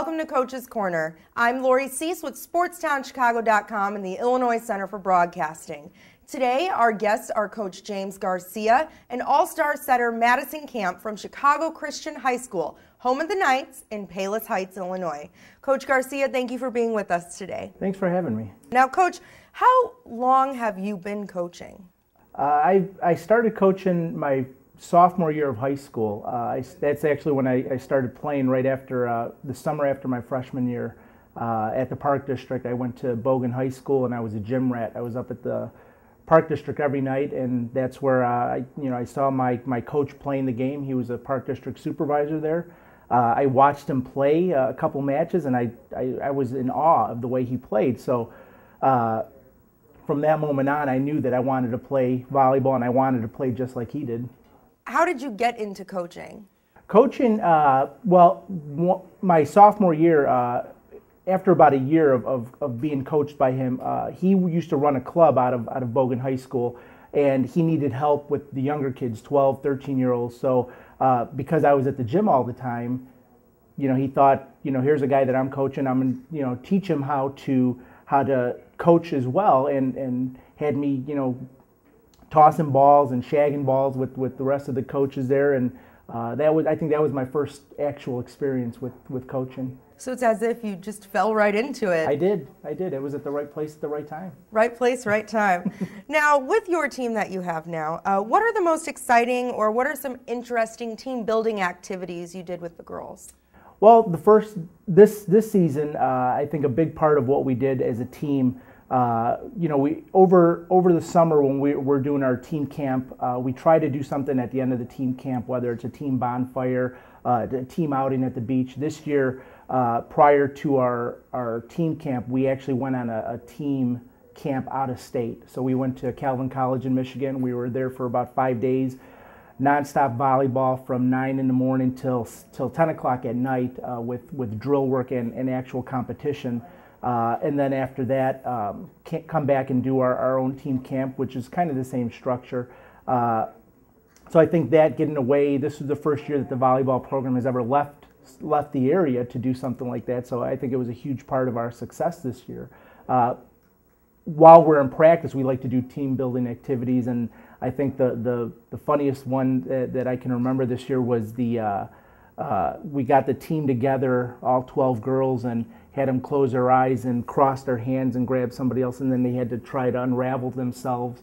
Welcome to Coach's Corner. I'm Lori Cease with SportsTownChicago.com and the Illinois Center for Broadcasting. Today, our guests are Coach James Garcia and All-Star setter Madison Camp from Chicago Christian High School, home of the Knights in Palos Heights, Illinois. Coach Garcia, thank you for being with us today. Thanks for having me. Now, Coach, how long have you been coaching? I started coaching my sophomore year of high school. That's actually when I started playing right after the summer after my freshman year at the Park District. I went to Bogan High School and I was a gym rat. I was up at the Park District every night, and that's where I saw my coach playing the game. He was a Park District supervisor there. I watched him play a couple matches, and I was in awe of the way he played. So from that moment on, I knew that I wanted to play volleyball, and I wanted to play just like he did. How did you get into coaching? Coaching, well, my sophomore year, after about a year of being coached by him, he used to run a club out of Bogan High School, and he needed help with the younger kids, 12, 13-year-olds. So because I was at the gym all the time, he thought, here's a guy that I'm coaching. I'm going to, teach him how to coach as well, and had me, tossing balls and shagging balls with the rest of the coaches there, and I think that was my first actual experience with coaching. So it's as if you just fell right into it. I did. It was at the right place at the right time. Right place, right time. Now, with your team that you have now, what are the most exciting or what are some interesting team building activities you did with the girls? Well, this season, I think a big part of what we did as a team, we over the summer when we're doing our team camp, we try to do something at the end of the team camp, whether it's a team bonfire, a team outing at the beach. This year, prior to our team camp, we actually went on a team camp out of state. So we went to Calvin College in Michigan. We were there for about 5 days, nonstop volleyball from 9 in the morning till 10 o'clock at night with drill work and actual competition. And then after that, come back and do our own team camp, which is kind of the same structure. So I think that getting away, this was the first year that the volleyball program has ever left the area to do something like that. So I think it was a huge part of our success this year. While we're in practice, we like to do team building activities, and I think the funniest one that I can remember this year was we got the team together, all 12 girls, and had them close their eyes and cross their hands and grab somebody else, and then they had to try to unravel themselves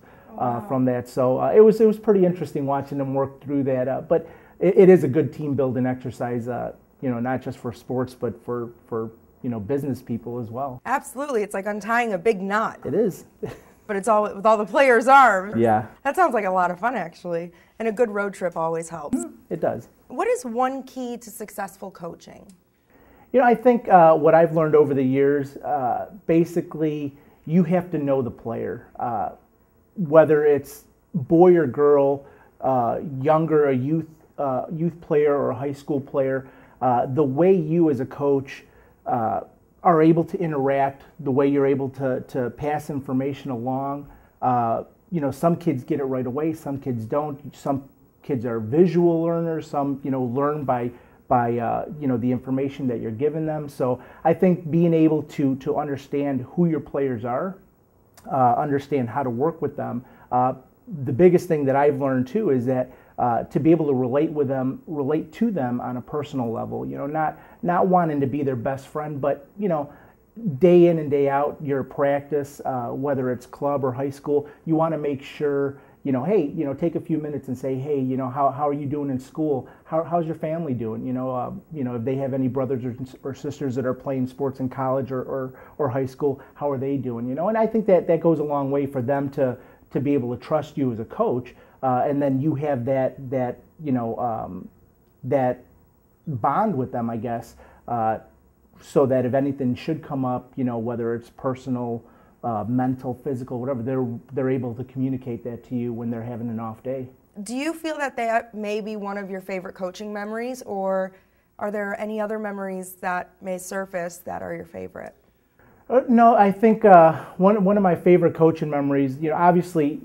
from that. So it was pretty interesting watching them work through that. But it is a good team building exercise, not just for sports, but for business people as well. Absolutely, it's like untying a big knot. It is. But it's all with all the players' arms. Yeah. That sounds like a lot of fun, actually. And a good road trip always helps. It does. What is one key to successful coaching? I think what I've learned over the years, basically, you have to know the player. Whether it's boy or girl, younger, a youth player or a high school player, the way you as a coach are able to interact, the way you're able to pass information along. Some kids get it right away, some kids don't. Some kids are visual learners, some learn by the information that you're giving them. So I think being able to understand who your players are, understand how to work with them. The biggest thing that I've learned too is that to be able to relate to them on a personal level. Not wanting to be their best friend, but day in and day out, your practice, whether it's club or high school, you want to make sure. Hey, take a few minutes and say, hey, how are you doing in school? How's your family doing? If they have any brothers or sisters that are playing sports in college or high school, how are they doing? And I think that goes a long way for them to be able to trust you as a coach, and then you have that bond with them, I guess, so that if anything should come up, whether it's personal, mental, physical, whatever, they're able to communicate that to you when they're having an off day. Do you feel that that may be one of your favorite coaching memories, or are there any other memories that may surface that are your favorite? No, I think one of my favorite coaching memories, obviously,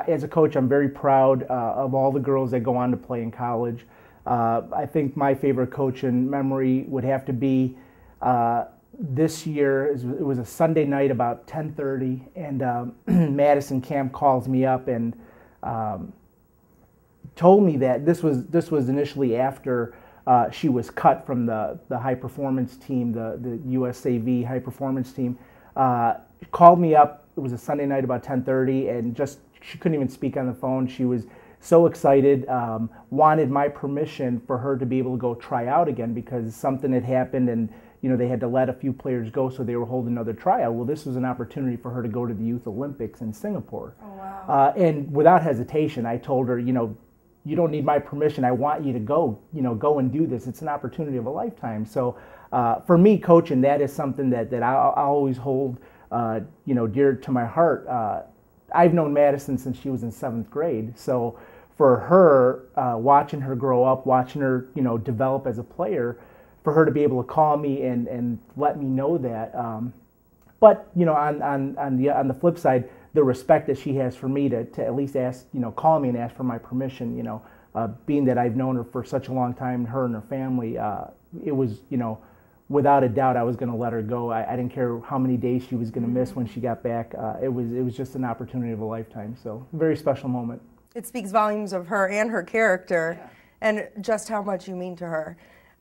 as a coach, I'm very proud of all the girls that go on to play in college. I think my favorite coaching memory would have to be This year, it was a Sunday night about 10:30, and Madison Camp calls me up and told me that this was initially after she was cut from the high performance team, the USAV high performance team. Called me up. It was a Sunday night about 10:30, and she couldn't even speak on the phone. She was so excited, wanted my permission for her to be able to go try out again because something had happened, and they had to let a few players go, so they were holding another tryout. Well, this was an opportunity for her to go to the Youth Olympics in Singapore. Oh, wow. And without hesitation, I told her, you don't need my permission. I want you to go, go and do this. It's an opportunity of a lifetime. So for me, coaching, that is something that I always hold, dear to my heart. I've known Madison since she was in 7th grade. So for her, watching her grow up, watching her, develop as a player, for her to be able to call me and let me know that. But on the flip side, the respect that she has for me to at least ask, call me and ask for my permission, being that I've known her for such a long time, her and her family, it was, without a doubt I was going to let her go. I didn't care how many days she was going to miss when she got back. It was just an opportunity of a lifetime. So very special moment. It speaks volumes of her and her character, and just how much you mean to her.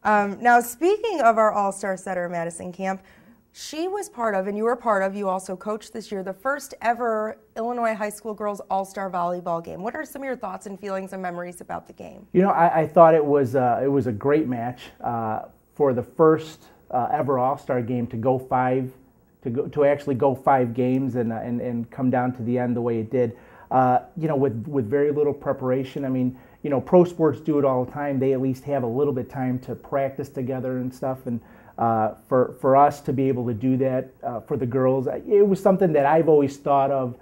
Now, speaking of our all-star setter, Madison Camp, she was part of, and you were part of, you also coached this year, the first ever Illinois high school girls all-star volleyball game. What are some of your thoughts and feelings and memories about the game? I thought it was a great match for the first ever all-star game to go actually go 5 games and come down to the end the way it did. With very little preparation. I mean, pro sports do it all the time. They at least have a little bit of time to practice together and stuff. And for us to be able to do that for the girls, it was something that I've always thought of,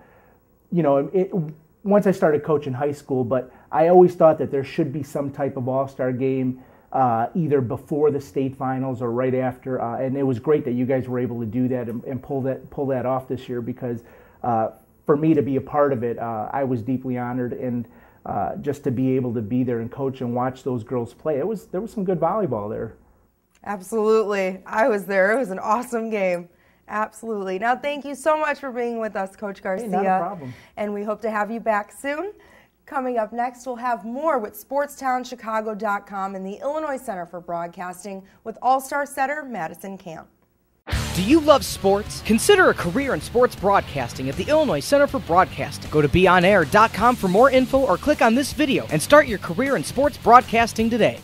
once I started coaching high school, but I always thought that there should be some type of all-star game either before the state finals or right after. And it was great that you guys were able to do that and pull that off this year because for me to be a part of it, I was deeply honored, and just to be able to be there and coach and watch those girls play, there was some good volleyball there. Absolutely. I was there. It was an awesome game. Absolutely. Now, thank you so much for being with us, Coach Garcia. Hey, not a problem. And we hope to have you back soon. Coming up next, we'll have more with SportsTownChicago.com and the Illinois Center for Broadcasting with all-star setter Madison Camp. Do you love sports? Consider a career in sports broadcasting at the Illinois Center for Broadcasting. Go to beonair.com for more info or click on this video and start your career in sports broadcasting today.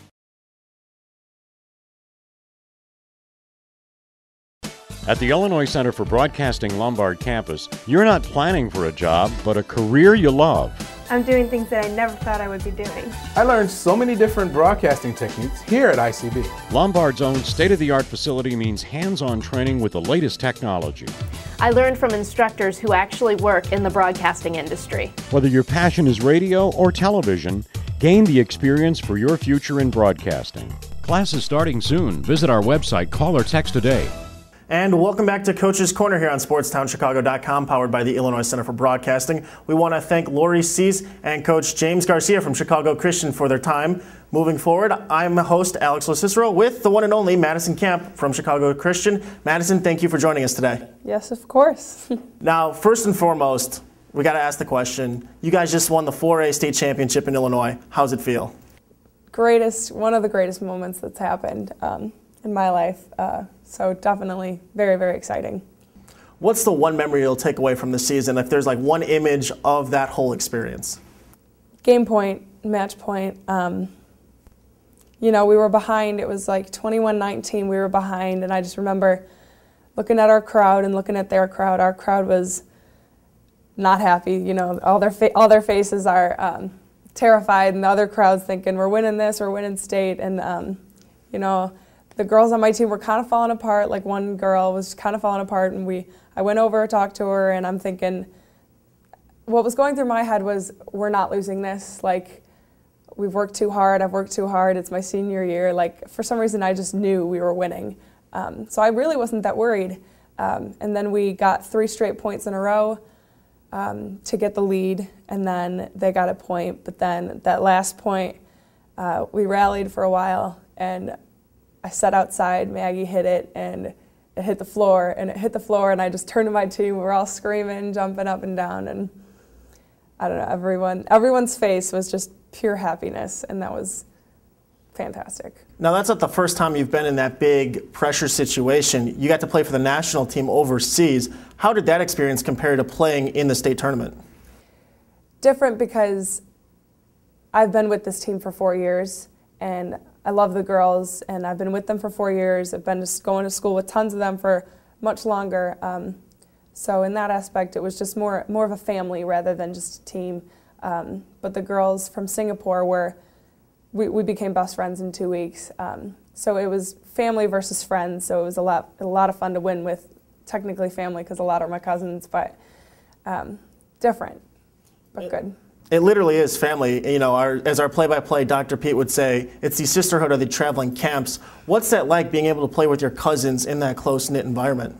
At the Illinois Center for Broadcasting Lombard campus, you're not planning for a job, but a career you love. I'm doing things that I never thought I would be doing. I learned so many different broadcasting techniques here at ICB. Lombard's own state-of-the-art facility means hands-on training with the latest technology. I learned from instructors who actually work in the broadcasting industry. Whether your passion is radio or television, gain the experience for your future in broadcasting. Class is starting soon. Visit our website, call or text today. And welcome back to Coach's Corner here on SportsTownChicago.com, powered by the Illinois Center for Broadcasting. We want to thank Lori Cease and Coach James Garcia from Chicago Christian for their time. Moving forward, I'm host Alex Locicero with the one and only Madison Camp from Chicago Christian. Madison, thank you for joining us today. Yes, of course. Now, first and foremost, we got to ask the question. You guys just won the 4A state championship in Illinois. How's it feel? One of the greatest moments that's happened in my life. So definitely very, very exciting. What's the one memory you'll take away from the season if there's like one image of that whole experience? Game point, match point. We were behind. It was like 21-19. We were behind, and I just remember looking at our crowd and looking at their crowd. Our crowd was not happy. All their faces are terrified, and the other crowd's thinking, we're winning this, we're winning state. And, the girls on my team were kind of falling apart. Like one girl was kind of falling apart, and I went over, talked to her, and I'm thinking, what was going through my head was, we're not losing this. Like, we've worked too hard, I've worked too hard, it's my senior year. Like, for some reason, I just knew we were winning. So I really wasn't that worried. And then we got 3 straight points in a row to get the lead, and then they got a point. But then that last point, we rallied for a while, and I sat outside, Maggie hit it, and it hit the floor, and I just turned to my team. We're all screaming, jumping up and down, and I don't know, everyone's face was just pure happiness, and that was fantastic. Now, that's not the first time you've been in that big pressure situation. You got to play for the national team overseas. How did that experience compare to playing in the state tournament? Different because I've been with this team for 4 years, and I love the girls, and I've been with them for 4 years. I've been just going to school with tons of them for much longer. So in that aspect, it was just more of a family rather than just a team. But the girls from Singapore we became best friends in 2 weeks. So it was family versus friends. So it was a lot of fun to win with technically family because a lot are my cousins, but different, but good. It literally is family. You know, as our play-by-play Dr. Pete would say, it's the sisterhood of the traveling camps. What's that like, being able to play with your cousins in that close-knit environment?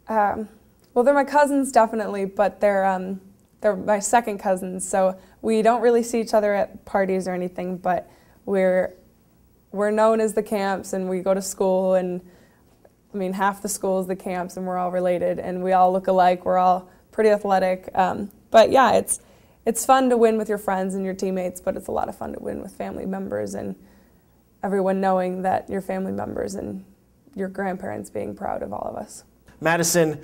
Well, they're my cousins, definitely, but they're my second cousins, so we don't really see each other at parties or anything, but we're known as the camps, and we go to school, and I mean, half the school is the camps, and we're all related, and we all look alike. We're all pretty athletic. But yeah, it's fun to win with your friends and your teammates, but it's a lot of fun to win with family members and everyone knowing that you're family members and your grandparents being proud of all of us. Madison,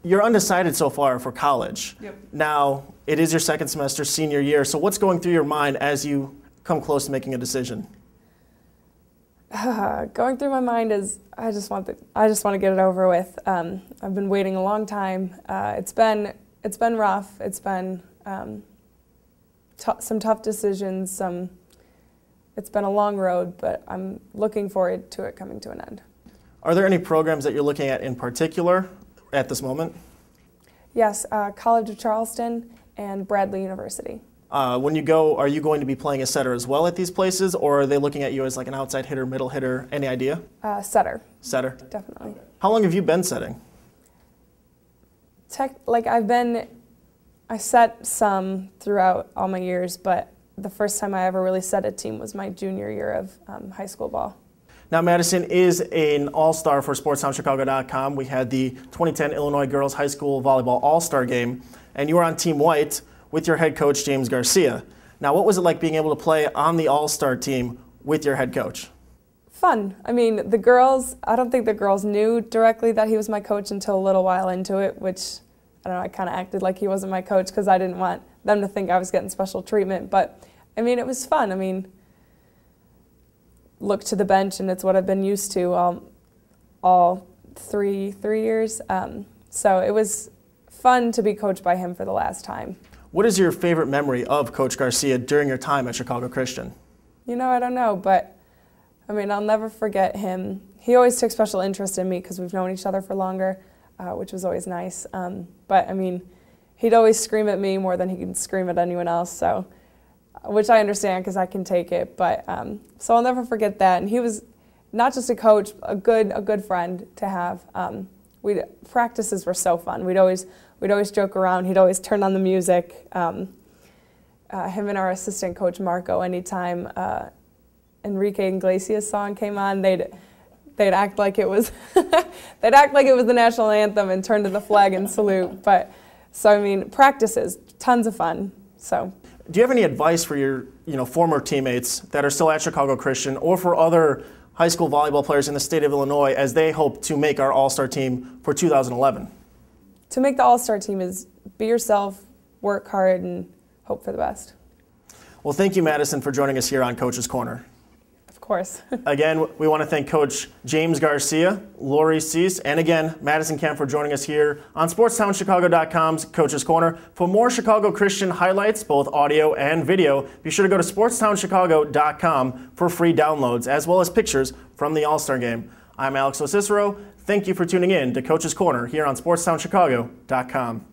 you're undecided so far for college. Yep. Now, it is your second semester, senior year, so what's going through your mind as you come close to making a decision? Going through my mind is I just want to get it over with. I've been waiting a long time. It's been rough. It's been some tough decisions. It's been a long road, but I'm looking forward to it coming to an end. Are there any programs that you're looking at in particular at this moment? Yes, College of Charleston and Bradley University. When you go, are you going to be playing a setter as well at these places, or are they looking at you as like an outside hitter, middle hitter? Any idea? Setter. Setter? Definitely. How long have you been setting? I set some throughout all my years, but the first time I ever really set a team was my junior year of high school ball. Now, Madison is an all-star for SportsTownChicago.com. We had the 2010 Illinois Girls High School Volleyball All-Star Game, and you were on Team White with your head coach, James Garcia. Now, what was it like being able to play on the all-star team with your head coach? Fun. I mean, I don't think the girls knew directly that he was my coach until a little while into it, which, I don't know, I kind of acted like he wasn't my coach because I didn't want them to think I was getting special treatment. But, I mean, it was fun. I mean, look to the bench, and it's what I've been used to all three years. So it was fun to be coached by him for the last time. What is your favorite memory of Coach Garcia during your time at Chicago Christian? You know, I don't know, but I mean, I'll never forget him. He always took special interest in me because we've known each other for longer, which was always nice. But I mean, he'd always scream at me more than he could scream at anyone else, so, which I understand because I can take it. But so I'll never forget that. And he was not just a coach, a good friend to have. Practices were so fun. We'd always joke around. He'd always turn on the music. Him and our assistant coach Marco, anytime Enrique Iglesias song came on, they'd act like it was the national anthem and turn to the flag and salute. But so I mean, practices, tons of fun. So, do you have any advice for your former teammates that are still at Chicago Christian, or for other high school volleyball players in the state of Illinois as they hope to make our all-star team for 2011? To make the all-star team is be yourself, work hard, and hope for the best. Well, thank you, Madison, for joining us here on Coach's Corner. Of course. Again, we want to thank Coach James Garcia, Lori Cease, and again, Madison Kemp for joining us here on SportsTownChicago.com's Coach's Corner. For more Chicago Christian highlights, both audio and video, be sure to go to SportsTownChicago.com for free downloads, as well as pictures from the All-Star Game. I'm Alex Ocicero. Thank you for tuning in to Coach's Corner here on SportsTownChicago.com.